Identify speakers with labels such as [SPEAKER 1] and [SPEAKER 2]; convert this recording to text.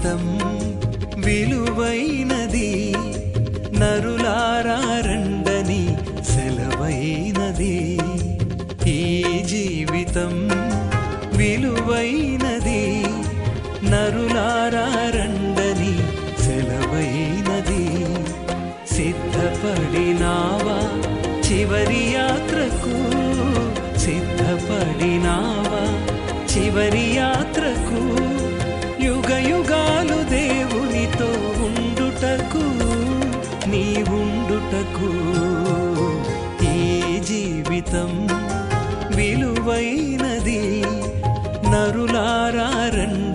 [SPEAKER 1] జీవితం విలువైనది, నరులారా రండని సెలవైనది. ఈ జీవితం విలువైనది, నరులారా రండని సెలవైనది. సిద్ధపడినావా చివరి యాత్రకు, సిద్ధపడినావా చివరి యాత్రకు, యుగ యుగాలు దేవునితో ఉండుటకు, నీ ఉండుటకు. ఈ జీవితం విలువైనది, నరులారా రండి